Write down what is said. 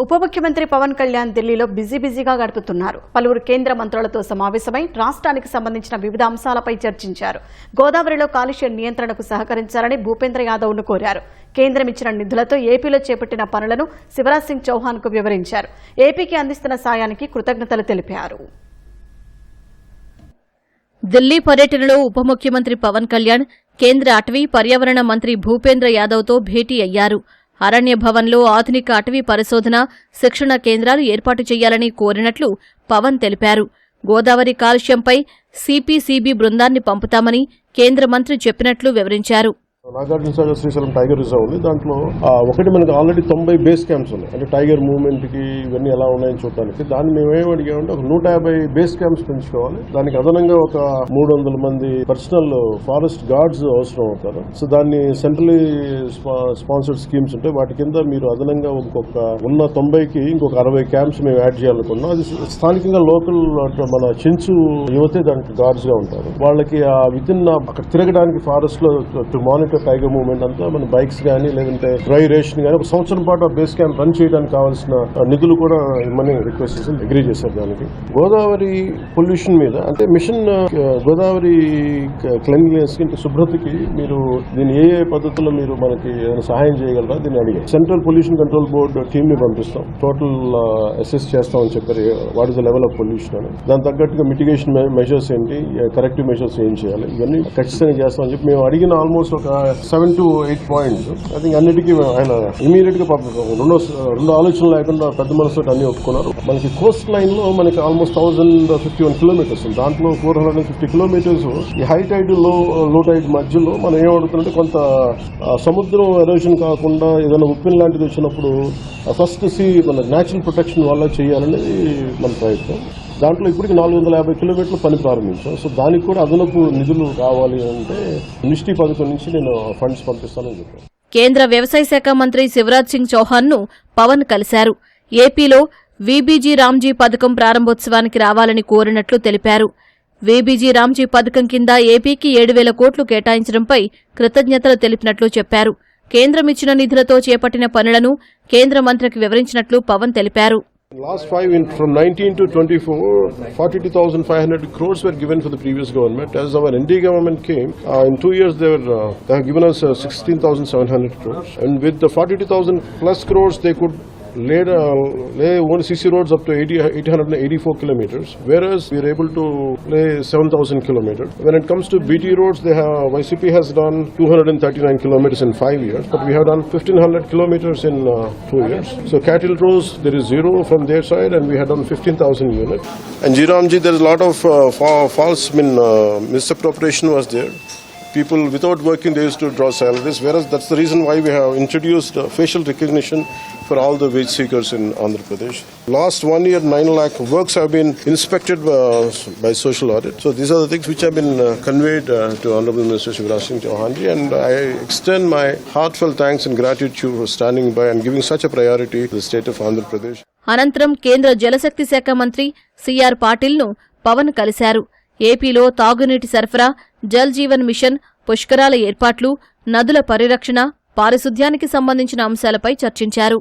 ఉప ముఖ్యమంత్రి పవన్ కళ్యాణ్ ఢిల్లీలో బిజీగా గడుపుతున్నారు. పలువురు కేంద్ర మంత్రులతో సమావేశమై రాష్ట్రానికి సంబంధించిన వివిధ అంశాలపై చర్చించారు. గోదావరిలో కాలుష్య నియంత్రణకు సహకరించాలని భూపేంద్ర యాదవ్ను కోరారు. కేంద్రం ఇచ్చిన నిధులతో ఏపీలో చేపట్టిన పనులను శివరాజ్ సింగ్ చౌహాన్కు వివరించారు. ఏపీకి అందిస్తున్న సాయానికి కృతజ్ఞతలు తెలిపారు. ఢిల్లీ పర్యటనలో ఉప ముఖ్యమంత్రి పవన్ కళ్యాణ్ కేంద్ర అటవీ పర్యావరణ మంత్రి భూపేంద్ర యాదవ్తో భేటీ అయ్యారు. అరణ్య భవన్లో ఆధునిక అటవీ పరిశోధన, శిక్షణ కేంద్రాలు ఏర్పాటు చేయాలని కోరినట్లు పవన్ తెలిపారు. గోదావరి కాలుష్యంపై సిపిసిబి బృందాన్ని పంపుతామని కేంద్ర మంత్రి చెప్పినట్లు వివరించారు. నాగార్జున సాగర్ శ్రీశైలం టైగర్ రిజర్వ్ ఉంది. దాంట్లో ఒకటి మనకి ఆల్రెడీ 90 బేస్ క్యాంప్స్ ఉన్నాయి. అంటే టైగర్ మూవ్మెంట్ కి ఇవన్నీ ఎలా ఉన్నాయని చూడడానికి. దాన్ని మేము ఏం అడిగామంటే ఒక 150 బేస్ క్యాంప్స్ పెంచుకోవాలి. దానికి అదనంగా ఒక 300 మంది పర్సనల్ ఫారెస్ట్ గార్డ్స్ అవసరం అవుతారు. సో దాన్ని సెంట్రలీ స్పాన్సర్డ్ స్కీమ్స్ ఉంటాయి. వాటి కింద మీరు అదనంగా ఇంకొక ఉన్న 90కి ఇంకొక 60 క్యాంప్స్ మేము యాడ్ చేయాలనుకున్నాం. అది స్థానికంగా లోకల్ మన చెంచు యువతే దానికి గార్డ్స్ గా ఉంటారు. వాళ్ళకి విత్ ఇన్ అక్కడ తిరగడానికి ఫారెస్ట్ లో మానిటర్ టైగర్ మూవ్మెంట్ అంతా మన బైక్స్ కానీ లేదంటే డ్రై రేషన్ కానీ ఒక సంవత్సరం పాటు బేస్ క్యాంప్ రన్ చేయడానికి కావాల్సిన నిధులు కూడా ఇమ్మని రిక్వెస్ట్ చేసి అగ్రీ చేశారు. దానికి గోదావరి పొల్యూషన్ మీద అంటే మిషన్ గోదావరి క్లీన్లీనెస్ కి శుభ్రతకి మీరు దీన్ని ఏ పద్ధతుల్లో మీరు మనకి ఏదైనా సహాయం చేయగలరా దీన్ని అడిగారు. Central pollution control board team ని పంపిస్తాం. టోటల్ అసెస్ చేస్తామని చెప్పారు. What is the level of pollution అని. దాని తగ్గట్టుగా మిటిగేషన్ మెజర్స్ ఏంటి, కరెక్టివ్ మెజర్స్ ఏం చేయాలి, ఇవన్నీ ఖచ్చితంగా చేస్తామని చెప్పి మేము అడిగిన ఆల్మోస్ట్ ఒక 7 to 8 పాయింట్స్. ఐ థింక్ అన్నిటికీ ఆయన ఇమీడియట్ గా రెండు ఆలోచనలు లేకుండా పెద్ద మనసుతో అన్ని ఒప్పుకున్నారు. మనకి కోస్ట్ లైన్ లో మనకి ఆల్మోస్ట్ 1051 కిలోమీటర్స్. దాంట్లో 450 కిలోమీటర్స్ ఈ హై టైడ్ లో టైడ్ మధ్యలో మనం ఏమడుగుతుంటే కొంత సముద్రం ఎరోషన్ కాకుండా ఏదైనా ఉప్పిన్ లాంటిది వచ్చినప్పుడు ఫస్ట్ మన న్యాచురల్ ప్రొటెక్షన్ వల్ల చేయాలనేది మన ప్రయత్నం. దాంట్లో ఇప్పటికి 450 కిలోమీటర్లు పని ప్రారంభించాం. సో దానికి కూడా అదనపు నిధులు కావాలి అంటే మినిస్ట్రీ పథకం నుంచి నేను ఫండ్స్ పంపిస్తానని చెప్పాను. కేంద్ర వ్యవసాయ శాఖ మంత్రి శివరాజ్ సింగ్ చౌహాన్ ను పవన్ కలిశారు. ఏపీలో వీబీజీ రామ్జీ పథకం ప్రారంభోత్సవానికి రావాలని కోరినట్లు తెలిపారు. వీబీజీ రామ్జీ పథకం కింద ఏపీకి 7,000 కోట్లు కేటాయించడంపై కృతజ్ఞతలు తెలిపినట్లు చెప్పారు. కేంద్రం ఇచ్చిన నిధులతో చేపట్టిన పనులను కేంద్ర మంత్రికి వివరించినట్లు పవన్ తెలిపారు. Last 5 from 19 to 24, 42,500 crores were given for the previous government. As our NDA government came, in 2 years they have given us 16,700 crores. And with the 42,000 plus crores, they could lay one CC roads up to 884 kilometers, whereas we are able to lay 7,000 kilometers. When it comes to BT roads, YCP has done 239 kilometers in 5 years, but we have done 1,500 kilometers in 2 years. So cattle roads, there is zero from their side, and we have done 15,000 units. And Jiramji, there is a lot of false misappropriation was there. People without working, they used to draw salaries, whereas that's the reason why we have introduced facial recognition for all the wage seekers in Andhra Pradesh. Last 1 year, 9 lakh works have been inspected by social audit. So these are the things which have been conveyed to Honorable Minister Shivraj Singh Chauhan ji, and I extend my heartfelt thanks and gratitude for standing by and giving such a priority to the state of Andhra Pradesh. అనంతరం కేంద్ర జలశక్తి శాఖ మంత్రి CR Patil ను పవన్ కలిశారు. ఏపీలో తాగునీటి సరఫరా, Jal Jeevan machine, పుష్కరాల ఏర్పాట్లు, నదుల పరిరక్షణ, పారిశుధ్యానికి సంబంధించిన అంశాలపై చర్చించారు.